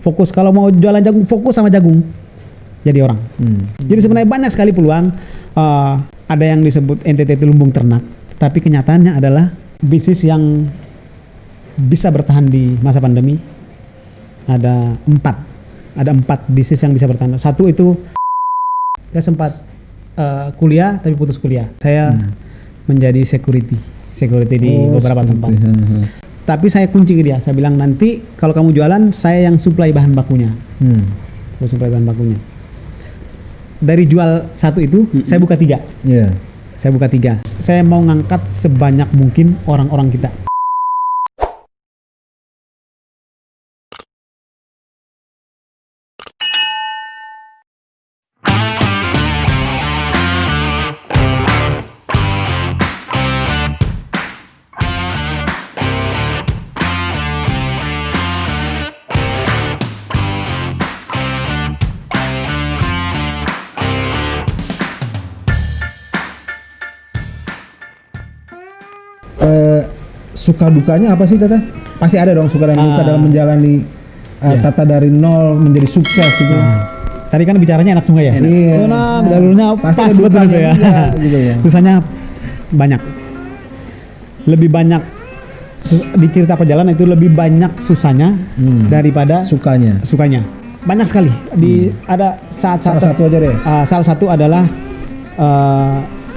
Fokus kalau mau jualan jagung, fokus sama jagung. Jadi orang. Jadi sebenarnya banyak sekali peluang. Ada yang disebut NTT itu lumbung ternak, tapi kenyataannya adalah bisnis yang bisa bertahan di masa pandemi. Ada empat bisnis yang bisa bertahan. Satu itu saya sempat kuliah tapi putus kuliah. Saya menjadi security di beberapa tempat. Tapi saya kunci ke dia. Saya bilang nanti kalau kamu jualan, saya yang supply bahan bakunya. Saya supply bahan bakunya. Dari jual satu itu, saya buka 3. Saya buka 3. Saya mau ngangkat sebanyak mungkin orang-orang kita. Suka dukanya apa sih Tata? Pasti ada dong suka dan duka dalam menjalani Tata dari nol menjadi sukses gitu. Tadi kan bicaranya enak semua ya. Iya. Jalurnya Pasti pas ada betul itu ya. Gitu ya. Susahnya banyak. Lebih banyak di cerita perjalanan itu lebih banyak susahnya daripada Sukanya. Banyak sekali. Ada Salah satu aja deh. Salah satu adalah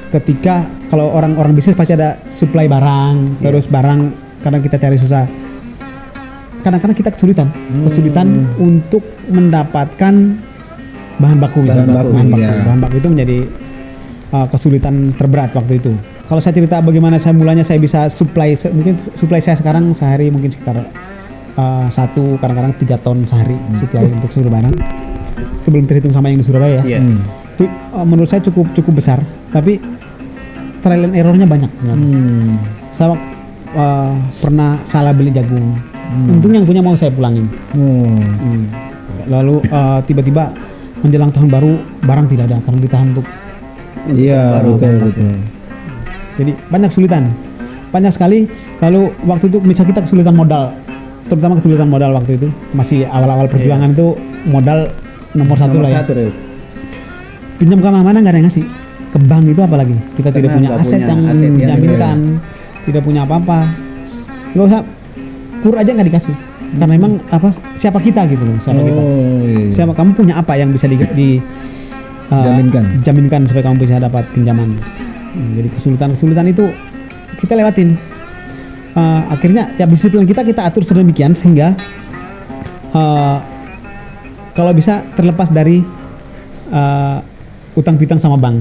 ketika kalau orang-orang bisnis pasti ada supply barang, terus barang kadang kita cari susah. Kadang-kadang kita kesulitan untuk mendapatkan bahan baku. Bahan baku itu menjadi kesulitan terberat waktu itu. Kalau saya cerita bagaimana saya mulanya saya bisa mungkin supply saya sekarang sehari mungkin sekitar 1 kadang-kadang 3 ton sehari supply untuk seluruh barang. Itu belum terhitung sama yang di Surabaya ya. Itu menurut saya cukup besar, tapi trial and errornya banyak. Saya pernah salah beli jagung. Untung yang punya mau saya pulangin. Lalu tiba-tiba menjelang tahun baru barang tidak ada karena ditahan untuk betul. Jadi banyak sekali. Lalu waktu itu misalnya kita kesulitan modal, terutama kesulitan modal waktu itu masih awal-awal perjuangan itu modal nomor satu lah ya. Pinjam ke mana nggak ada yang ngasih. Ke bank itu apalagi kita tidak punya aset yang menjaminkan, tidak punya apa-apa. Nggak usah kur aja nggak dikasih. Karena emang siapa kita gitu loh, siapa kamu punya apa yang bisa dijaminkan supaya kamu bisa dapat pinjaman. Jadi kesulitan itu kita lewatin. Akhirnya ya bisnis plan kita atur sedemikian sehingga kalau bisa terlepas dari utang piutang sama bank.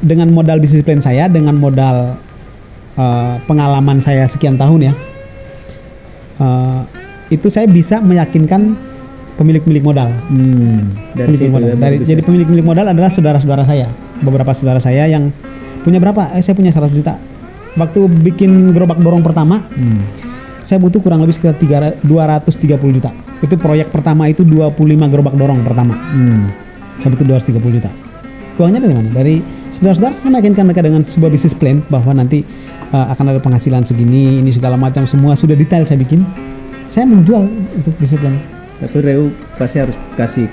Dengan modal bisnis plan saya, dengan modal pengalaman saya sekian tahun ya, itu saya bisa meyakinkan pemilik modal. Jadi pemilik modal adalah saudara-saudara saya, beberapa saudara saya yang punya berapa? Saya punya 100 juta. Waktu bikin gerobak dorong pertama, saya butuh kurang lebih sekitar 230 juta. Itu proyek pertama itu 25 gerobak dorong pertama. Saya butuh 230 juta. Uangnya dari mana? Dari saudara-saudara. Saya meyakinkan mereka dengan sebuah bisnis plan bahwa nanti akan ada penghasilan segini, ini segala macam, semua sudah detail saya bikin. Saya menjual itu bisnis plan. Tapi Reu pasti harus kasih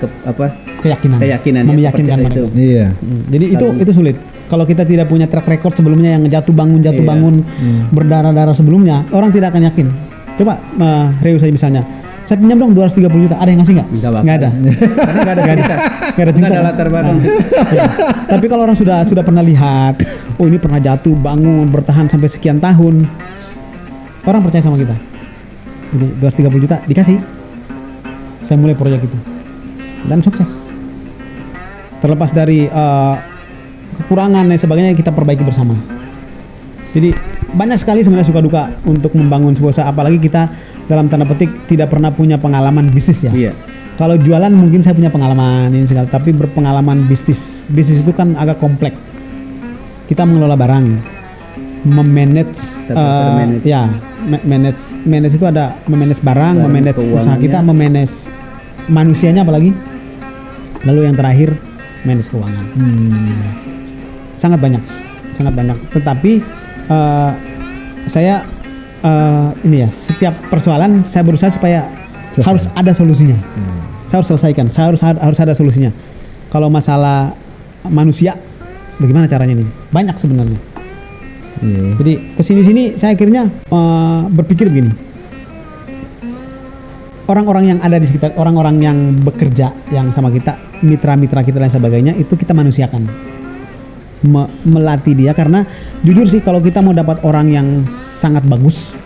keyakinan meyakinkan mereka. Iya. Jadi itu sulit. Kalau kita tidak punya track record sebelumnya yang jatuh bangun berdarah-darah sebelumnya, orang tidak akan yakin. Coba Reu saya misalnya, saya pinjam dong 230 juta, ada yang ngasih nggak? Nggak ada. Karena nggak ada latar belakang. Tapi kalau orang sudah pernah lihat, ini pernah jatuh bangun bertahan sampai sekian tahun, orang percaya sama kita. Jadi 230 juta dikasih, saya mulai proyek itu dan sukses. Terlepas dari kekurangan dan sebagainya kita perbaiki bersama. Jadi banyak sekali sebenarnya suka duka untuk membangun sebuah usaha, apalagi kita dalam tanda petik tidak pernah punya pengalaman bisnis ya. Iya. Kalau jualan mungkin saya punya pengalaman ini segala, tapi berpengalaman bisnis itu kan agak kompleks. Kita mengelola barang, memanage, manage itu ada memanage barang, memanage usaha kita, memanage manusianya apalagi. Lalu yang terakhir manage keuangan. Sangat banyak. Tetapi saya setiap persoalan saya berusaha supaya Selesai. harus ada solusinya. Saya harus selesaikan. Saya harus ada solusinya. Kalau masalah manusia, bagaimana caranya nih? Banyak sebenarnya. Iya. Jadi kesini-sini saya akhirnya berpikir begini. Orang-orang yang ada di sekitar, orang-orang yang bekerja yang sama kita, mitra-mitra kita dan sebagainya, itu kita manusiakan, melatih dia. Karena jujur sih, kalau kita mau dapat orang yang sangat bagus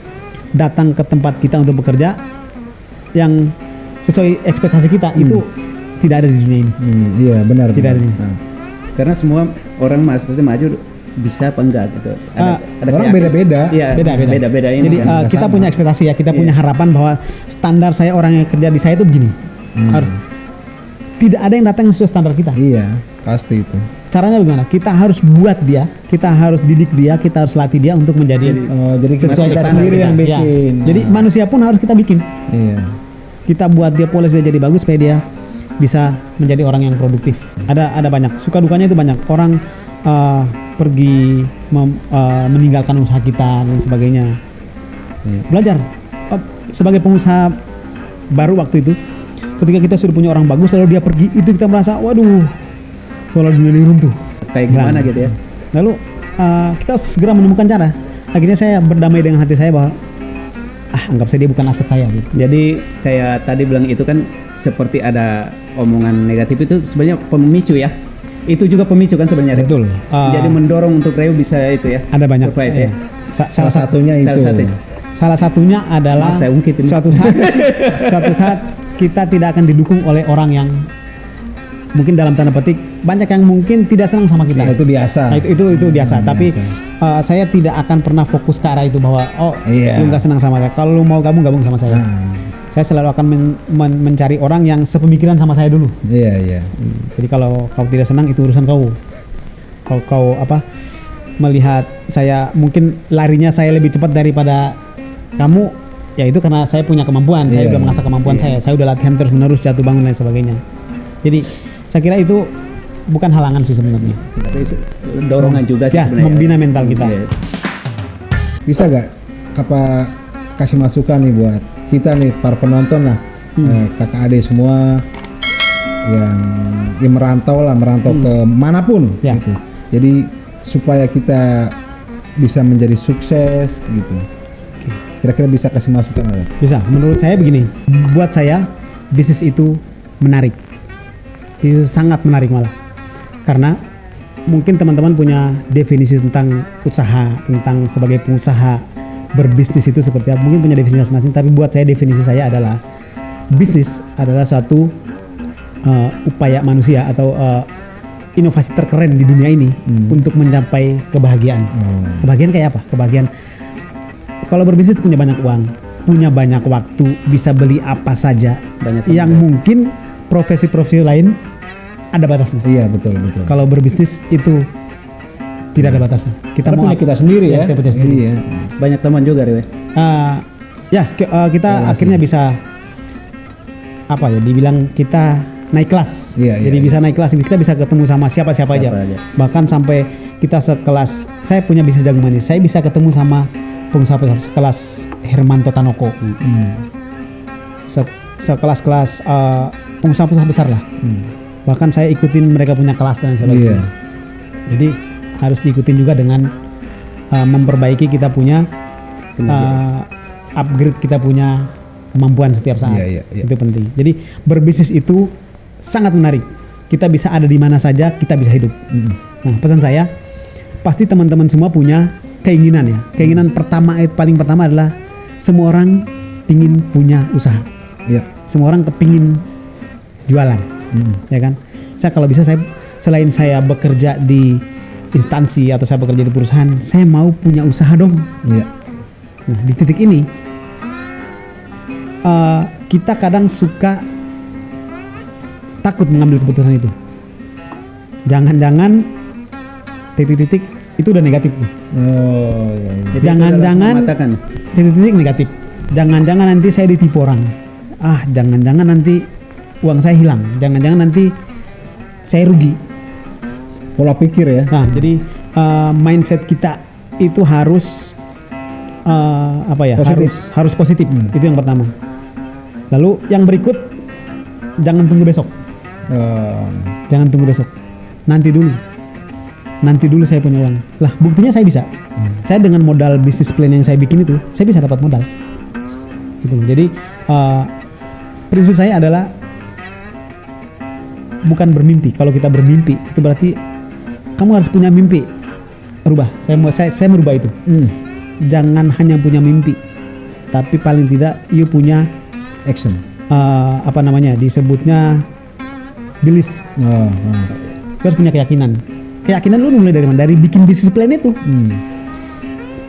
datang ke tempat kita untuk bekerja yang sesuai ekspektasi kita, itu tidak ada di dunia ini. Iya benar. Tidak ada. Nah, Karena semua orang seperti maju bisa apa enggak gitu. Ada orang keyakinan. beda-beda. Iya, beda-beda ini. Jadi kan. kita sama. punya ekspektasi ya, kita punya harapan bahwa standar saya, orang yang kerja di saya itu begini. Harus tidak ada yang datang sesuai standar kita. Iya, pasti itu. Caranya bagaimana? Kita harus buat dia, kita harus didik dia, kita harus latih dia untuk menjadi Jadi sesuai kita standar sendiri kita. yang Ya. bikin. Jadi Nah, manusia pun harus kita bikin. iya. Kita buat dia polis dia jadi bagus supaya dia bisa menjadi orang yang produktif. Ada banyak, suka dukanya itu banyak. Orang pergi meninggalkan usaha kita dan sebagainya. Belajar sebagai pengusaha baru waktu itu, ketika kita sudah punya orang bagus lalu dia pergi, itu kita merasa waduh, seolah dunia ini runtuh. Kayak gimana gitu ya. Lalu kita harus segera menemukan cara. Akhirnya saya berdamai dengan hati saya bahwa anggap saya dia bukan aset saya gitu. Jadi kayak tadi bilang itu kan seperti ada omongan negatif itu sebenarnya pemicu ya. Itu juga pemicu kan sebenarnya. Reo? Betul. Jadi mendorong untuk Reo bisa itu ya. Ada banyak. Survive ya. ya. Salah satunya itu. Salah satu. Salah satunya adalah Maaf, saya ungkit ini. suatu saat kita tidak akan didukung oleh orang yang mungkin dalam tanda petik banyak yang mungkin tidak senang sama kita. Ya, itu biasa. Nah, itu biasa. Tapi saya tidak akan pernah fokus ke arah itu bahwa Iya. lu nggak senang sama saya. Kalau lu mau gabung sama saya. Saya selalu akan mencari orang yang sepemikiran sama saya dulu. Iya. Jadi kalau kau tidak senang itu urusan kau. Kalau kau melihat saya mungkin larinya saya lebih cepat daripada kamu, ya itu karena saya punya kemampuan. Saya Iya, udah mengasah kemampuan saya. Saya udah latihan terus menerus jatuh bangun dan sebagainya. Jadi saya kira itu bukan halangan sih sebenarnya. Tapi dorongan juga sih Ya, sebenarnya. membina mental kita. Iya. Bisa gak kasih masukan nih buat kita nih para penonton lah, kakak adik semua yang merantau ke manapun Ya. gitu. Jadi supaya kita bisa menjadi sukses gitu. Kira-kira bisa kasih masukan nggak? Bisa. Menurut saya begini, buat saya bisnis itu menarik. Itu sangat menarik malah. Karena mungkin teman-teman punya definisi tentang usaha, tentang sebagai pengusaha berbisnis itu seperti apa. Mungkin punya definisi masing-masing, tapi buat saya definisi saya adalah bisnis adalah suatu upaya manusia atau inovasi terkeren di dunia ini untuk mencapai kebahagiaan. Kebahagiaan kayak apa? Kebahagiaan kalau berbisnis punya banyak uang, punya banyak waktu, bisa beli apa saja. Banyak yang mungkin profesi-profesi lain ada batasnya. Iya betul. Kalau berbisnis itu tidak ada batasnya. Kita Karena mau punya kita sendiri ya. kita punya sendiri. Iya. Banyak teman juga Reo. Kita akhirnya bisa dibilang kita naik kelas. Iya, Jadi iya, bisa naik kelas, kita bisa ketemu sama siapa aja. Bahkan sampai kita sekelas, saya punya bisnis jagung manis, saya bisa ketemu sama pengusaha sekelas Hermanto Tanoko. Sekelas-kelas pengusaha besar lah. Bahkan saya ikutin mereka punya kelas dan sebagainya. Iya. Jadi harus diikutin juga dengan memperbaiki kita punya upgrade kita punya kemampuan setiap saat. Iya. Itu penting. Jadi berbisnis itu sangat menarik. Kita bisa ada di mana saja, kita bisa hidup. Nah, pesan saya, pasti teman-teman semua punya keinginan ya. Keinginan paling pertama adalah semua orang pingin punya usaha. Iya. Semua orang kepingin jualan, ya kan? Kalau bisa selain saya bekerja di instansi atau saya bekerja di perusahaan, saya mau punya usaha dong. Iya. Nah, di titik ini kita kadang suka takut mengambil keputusan itu. Jangan-jangan titik-titik itu udah negatif tuh. Oh iya. Jadi Jangan-jangan itu adalah titik-titik negatif. Jangan-jangan nanti saya ditipu orang. Jangan-jangan nanti uang saya hilang. Jangan-jangan nanti saya rugi. Pola pikir ya. Nah, jadi mindset kita itu harus Positif. harus positif. Itu yang pertama. Lalu yang berikut, jangan tunggu besok. Jangan tunggu besok. Nanti dulu saya punya uang. Lah, buktinya saya bisa. Saya dengan modal bisnis plan yang saya bikin itu, saya bisa dapat modal. Gitu. Jadi prinsip saya adalah bukan bermimpi. Kalau kita bermimpi, itu berarti kamu harus punya mimpi. Rubah. Saya merubah itu. Jangan hanya punya mimpi, tapi paling tidak you punya Action. Disebutnya belief. Terus punya keyakinan. Keyakinan lu mulai dari mana? Dari bikin bisnis plan itu.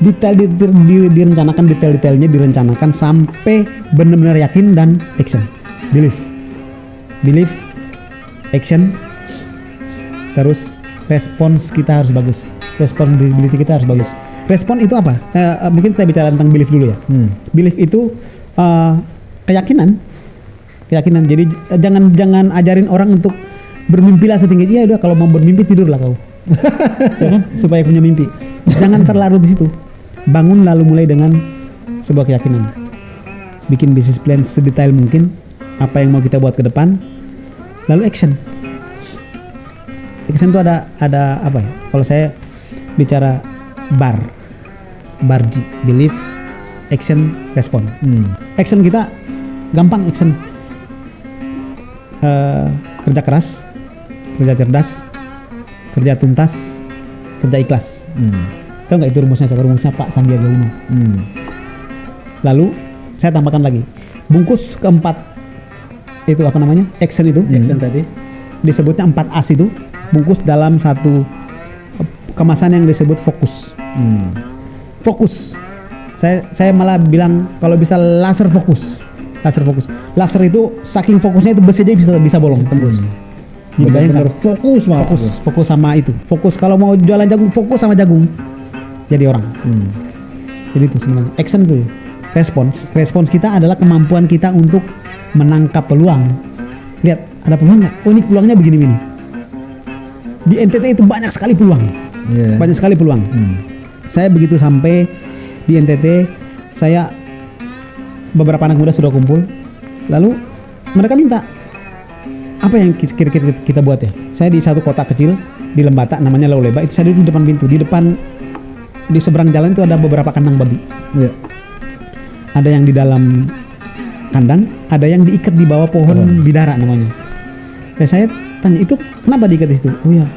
Direncanakan, detail-detailnya direncanakan sampai benar-benar yakin dan action. Belief, action, terus respons kita harus bagus. Responsibility kita harus bagus. Respon itu apa? Mungkin kita bicara tentang belief dulu ya. Belief itu keyakinan. Jadi jangan ajarin orang untuk bermimpilah setinggi. Iya udah, kalau mau bermimpi tidurlah kau. Ya kan? Supaya punya mimpi. Jangan terlarut di situ. Bangun lalu mulai dengan sebuah keyakinan. Bikin bisnis plan sedetail mungkin, apa yang mau kita buat ke depan. Lalu action. Action itu ada apa ya? Kalau saya bicara BARG, belief, action, respon. Action kita gampang, action. Kerja keras, kerja cerdas, kerja tuntas, kerja ikhlas. Tahu nggak itu rumusnya? Rumusnya Pak Sandiaga Uno. Lalu saya tambahkan lagi, bungkus keempat itu apa namanya? Action itu. Action tadi disebutnya 4 As itu, bungkus dalam satu kemasan yang disebut fokus. Fokus. Saya malah bilang kalau bisa laser fokus. Laser itu saking fokusnya itu besi aja bisa bolong, tembus. Jadi bayangkan fokus sama itu. Fokus kalau mau jualan jagung, fokus sama jagung. Jadi orang. Jadi itu sebenarnya action itu. Respons kita adalah kemampuan kita untuk menangkap peluang. Lihat, ada peluang nggak? Oh, ini peluangnya begini. Di NTT itu banyak sekali peluang. Banyak sekali peluang. Saya begitu sampai di NTT, saya beberapa anak muda sudah kumpul, lalu mereka minta apa yang kira-kira kita buat ya. Saya di satu kota kecil di Lembata namanya Lauleba, itu saya duduk di depan pintu. Di seberang jalan itu ada beberapa kandang babi. Ada yang di dalam kandang, ada yang diikat di bawah pohon bidara namanya. Saya tanya, itu kenapa diikat di situ? Oh ya,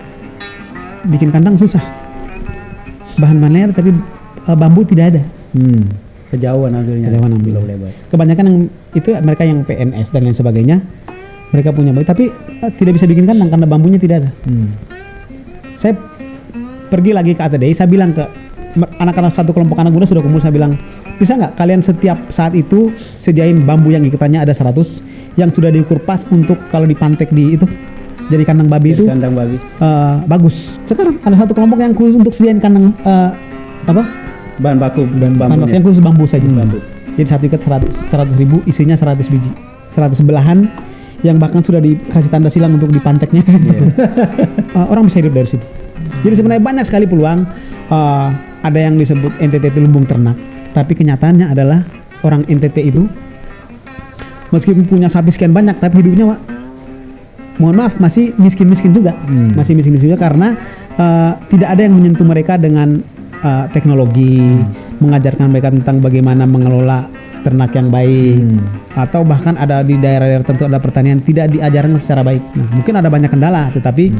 bikin kandang susah, bahan maner tapi bambu tidak ada. Kejauhan ambilnya. Kebanyakan yang itu mereka yang PNS dan lain sebagainya, mereka punya babi tapi tidak bisa bikin kandang karena bambunya tidak ada. Saya pergi lagi ke ATDI, saya bilang ke anak-anak, satu kelompok anak muda sudah kumpul, saya bilang, bisa nggak kalian setiap saat itu sediain bambu yang ikatannya ada 100 yang sudah diukur pas untuk kalau dipantek di itu jadi kandang babi itu. Kandang babi. Bagus. Sekarang ada satu kelompok yang khusus untuk sediain kandang bahan baku yang khusus bambu saja. Jadi satu ikat 100 ribu, isinya 100 biji, 100 belahan yang bahkan sudah dikasih tanda silang untuk dipanteknya. Orang bisa hidup dari situ. Jadi sebenarnya banyak sekali peluang. Ada yang disebut NTT itu lumbung ternak, tapi kenyataannya adalah orang NTT itu meskipun punya sapi sekian banyak, tapi hidupnya mohon maaf masih miskin-miskin juga. Masih miskin-miskin juga karena tidak ada yang menyentuh mereka dengan teknologi, mengajarkan mereka tentang bagaimana mengelola ternak yang baik, atau bahkan ada di daerah-daerah tertentu ada pertanian tidak diajarkan secara baik. Nah, mungkin ada banyak kendala, tetapi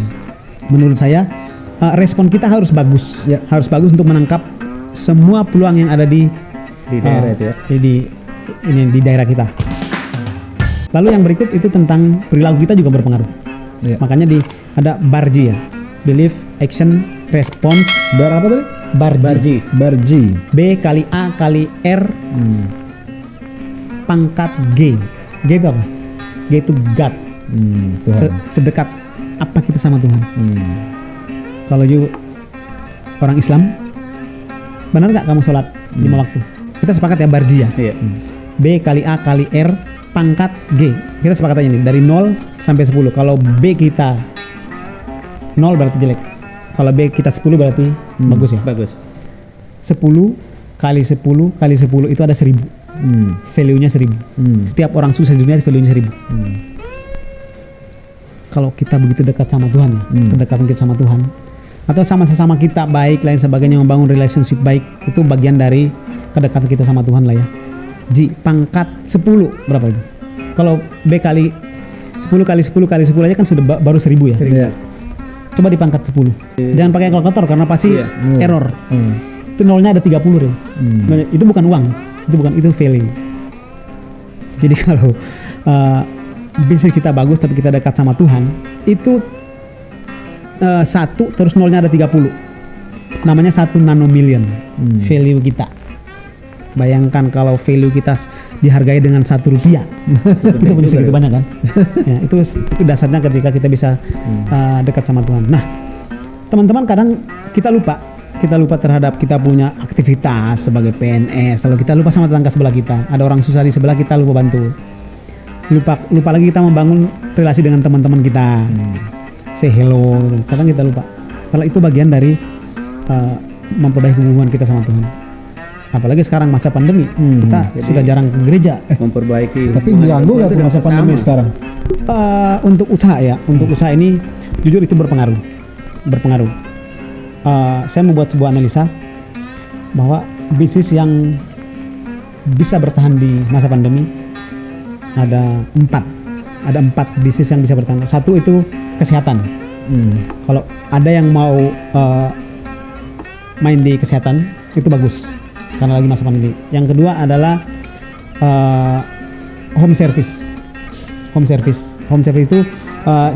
menurut saya respon kita harus bagus, harus bagus untuk menangkap semua peluang yang ada di daerah itu ya. Di daerah kita. Lalu yang berikut itu tentang perilaku kita juga berpengaruh. Makanya ada BARG ya, belief, action, response. Bar apa tadi? BARG. B kali A kali R pangkat G. G itu apa? G itu God. Sedekat apa kita sama Tuhan. Kalau orang Islam, benar nggak kamu sholat 5 waktu? Kita sepakat ya BARG ya. B kali A kali R pangkat G. Kita sepakat aja nih dari 0 sampai 10. Kalau B kita 0 berarti jelek. Kalau B kita 10 berarti bagus ya. Bagus. 10 kali 10 kali 10 itu ada 1000. Value-nya 1000. Setiap orang sukses di dunia value-nya 1000. Kalau kita begitu dekat sama Tuhan ya, kedekatan kita sama Tuhan, atau sama sesama kita baik lain sebagainya, membangun relationship baik, itu bagian dari kedekatan kita sama Tuhan lah ya. Ji, pangkat 10 berapa itu? Kalau B kali 10 kali 10 kali 10 aja kan sudah baru 1000 ya. Iya. Coba dipangkat 10. Jangan pakai kalkulator karena pasti error. Itu nolnya ada 30 deh. Itu bukan uang, itu value. Jadi kalau bisnis kita bagus tapi kita dekat sama Tuhan, itu 1 terus nolnya ada 30. Namanya 1 nanomillion value kita. Bayangkan kalau value kita dihargai dengan 1 rupiah, kita punya segitu banyak kan? Ya, itu dasarnya ketika kita bisa dekat sama Tuhan. Nah, teman-teman kadang kita lupa terhadap kita punya aktivitas sebagai PNS. Lalu kita lupa sama tetangga sebelah kita. Ada orang susah di sebelah kita, lupa bantu. Lupa lagi kita membangun relasi dengan teman-teman kita. Say hello. Kadang kita lupa. Kalau itu bagian dari memperbaiki hubungan kita sama Tuhan. Apalagi sekarang masa pandemi, kita sudah jarang ke gereja. Memperbaiki. Tapi ganggu nggak tuh masa pandemi sekarang? Untuk usaha ya, untuk usaha ini jujur itu berpengaruh. Saya membuat sebuah analisa bahwa bisnis yang bisa bertahan di masa pandemi ada 4 bisnis yang bisa bertahan. 1 itu kesehatan. Kalau ada yang mau main di kesehatan itu bagus karena lagi masa pandemi. Yang kedua adalah home service itu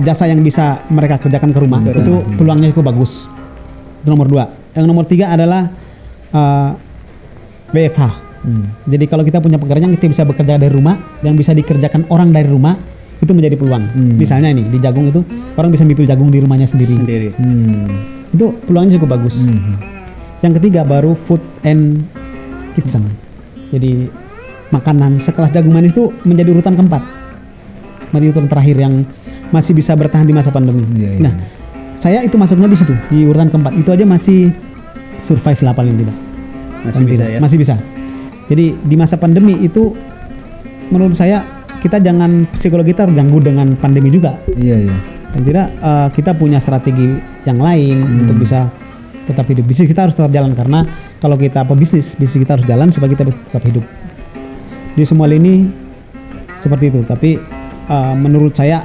jasa yang bisa mereka kerjakan ke rumah. Itu peluangnya itu bagus. Itu nomor 2. Yang nomor 3 adalah WFH. Jadi kalau kita punya pekerjaan, kita bisa bekerja dari rumah, yang bisa dikerjakan orang dari rumah, itu menjadi peluang. Misalnya ini di jagung itu orang bisa mipil jagung di rumahnya sendiri. Itu peluangnya cukup bagus. Yang ketiga baru food and kitchen. Jadi makanan sekelas jagung manis itu menjadi urutan keempat, menjadi urutan terakhir yang masih bisa bertahan di masa pandemi. Nah, saya itu masuknya di situ di urutan keempat. Itu aja masih survive lah paling tidak. Masih bisa. Jadi di masa pandemi itu menurut saya kita jangan psikologi kita terganggu dengan pandemi juga. Dan tidak kita punya strategi yang lain untuk bisa tetap hidup. Bisnis kita harus tetap jalan karena kalau kita bisnis kita harus jalan supaya kita tetap hidup. Di semua lini seperti itu. Tapi menurut saya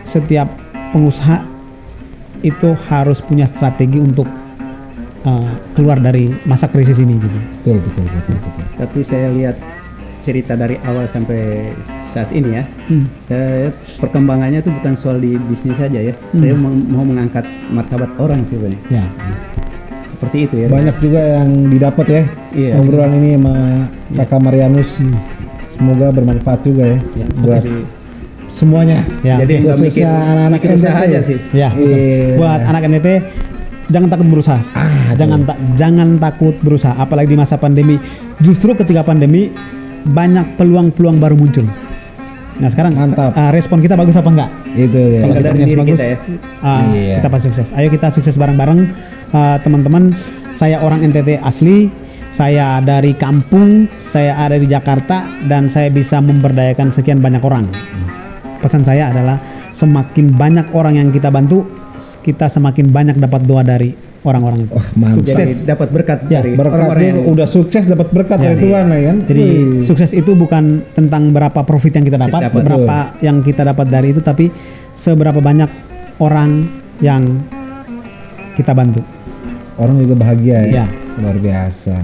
setiap pengusaha itu harus punya strategi untuk keluar dari masa krisis ini gitu. Betul. Tapi saya lihat cerita dari awal sampai saat ini ya, saya perkembangannya itu bukan soal di bisnis saja ya. Saya mau mengangkat martabat orang sih Bang. Ya. Seperti itu ya. Banyak juga yang didapat ya. Obrolan ini sama Kakak Marianus. Semoga bermanfaat juga ya, buat semuanya. Ya. Jadi khususnya anak-anak usaha NTT aja sih. Ya. Buat anak NTT jangan takut berusaha. Jangan takut berusaha. Apalagi di masa pandemi. Justru ketika pandemi banyak peluang-peluang baru muncul. Nah sekarang mantap. Respon kita bagus apa enggak? Itu ya. Kalau kita punya bagus, kita, ya. kita pasti sukses. Ayo kita sukses bareng-bareng, teman-teman. Saya orang NTT asli. Saya dari kampung, saya ada di Jakarta dan saya bisa memberdayakan sekian banyak orang. Pesan saya adalah semakin banyak orang yang kita bantu, kita semakin banyak dapat doa dari orang-orang itu. Sukses dapat berkat dari berkat orang-orang yang udah sukses dapat berkat dari Tuhan ya kan. Jadi sukses itu bukan tentang berapa profit yang kita dapat, berapa yang kita dapat dari itu, tapi seberapa banyak orang yang kita bantu. Orang juga bahagia ya. Luar biasa.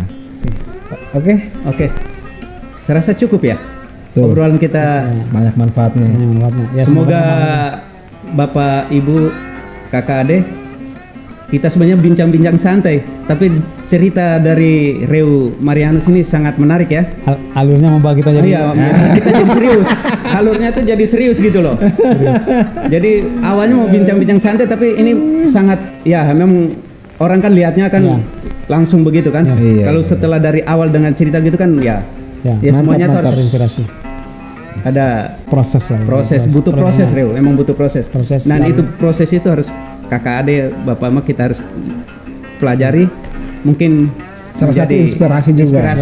Oke. Saya rasa cukup ya. Tuh. Obrolan kita banyak manfaatnya. Ya, semoga Bapak, Ibu, Kakak, Ade, kita sebenarnya bincang-bincang santai, tapi cerita dari Reu Marianus ini sangat menarik ya. Alurnya membawa kita jadi kita jadi serius. Alurnya tuh jadi serius gitu loh. Jadi awalnya mau bincang-bincang santai, tapi ini sangat memang orang kan lihatnya kan langsung begitu kan. Kalau setelah dari awal dengan cerita gitu kan ya semuanya harus inspirasi. Ada proses butuh proses Reu, emang butuh proses. Nah itu proses itu harus Kakak Ade, Bapak Mak kita harus pelajari, mungkin salah satu inspirasi juga.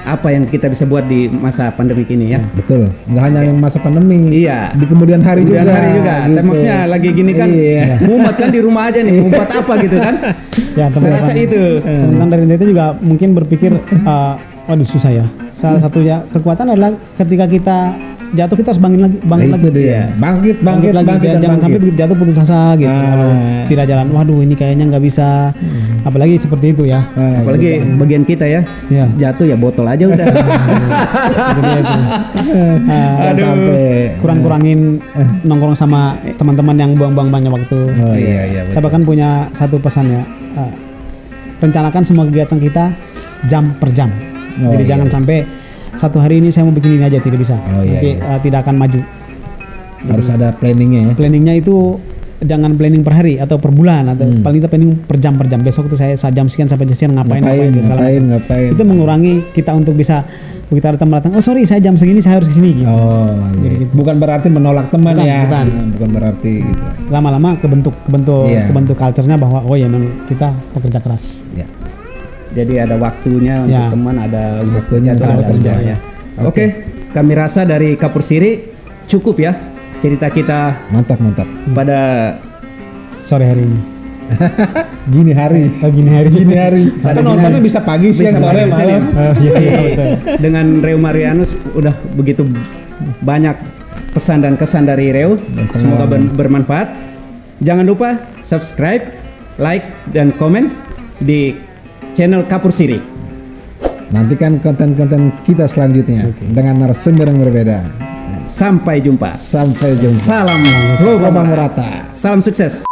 apa yang kita bisa buat di masa pandemi ini ya. Betul. Nggak hanya yang masa pandemi. Iya. Di kemudian hari Kemudian juga. hari juga. Gitu. Maksudnya lagi gini kan, Iya. mumet kan di rumah aja nih, mau buat apa gitu kan? Ya, Saya rasa itu. teman-teman dari NTT juga mungkin berpikir, waduh susah ya. Salah satu ya kekuatan adalah ketika kita jatuh kita harus bangun lagi, Nah, itu dia. Iya. Bangkit lagi. dan Jangan sampai bangkit. begitu jatuh putus asa gitu. Ah. Kalau tidak jalan, waduh ini kayaknya nggak bisa. Apalagi seperti itu ya. Nah, Apalagi gitu. bagian kita ya, Ya. jatuh ya botol aja udah. Itu dia itu. Jangan sampai. Kurang-kurangin nongkrong sama teman-teman yang buang-buang banyak waktu. Oh iya. Saya bahkan punya satu pesan ya, rencanakan semua kegiatan kita jam per jam. Oh, Jadi iya. jangan sampai satu hari ini saya mau bikin ini aja, tidak bisa. Oh, iya, Jadi, tidak akan maju. Harus ada planningnya ya. Planningnya itu jangan planning per hari atau per bulan atau paling kita planning per jam. Besok itu saya jam sekian sampai sekian ngapain gitu, segala macam. Ngapain. Itu mengurangi kita untuk bisa begitu ada teman datang, oh sorry saya jam segini saya harus kesini gitu. Oh, iya. Bukan berarti menolak teman Bukan, ya. bukan. Bukan berarti gitu. Lama-lama kebentuk Iya. culture-nya bahwa oh ya memang kita pekerja keras. Ya. Jadi ada waktunya untuk Ya. teman, ada untuk Waktunya kegiatan, untuk ada kerja. semuanya. Oke. Oke, kami rasa dari Kapur Siri cukup ya cerita kita Mantap. pada Sore hari ini. Gini hari. Gini hari. Gini hari. Pada Kan gini nontonnya hari. bisa pagi, siang, Bisa sore, pagi, malam. siang. Iya, Jadi, betul. dengan Reo Marianus udah begitu banyak pesan dan kesan dari Reo. Semoga bermanfaat. Jangan lupa subscribe, like, dan komen di channel Kapur Siri. Nantikan konten-konten kita selanjutnya dengan narasumber yang berbeda. Sampai jumpa. Sampai jumpa. Salam Lobang Murata. Salam sukses.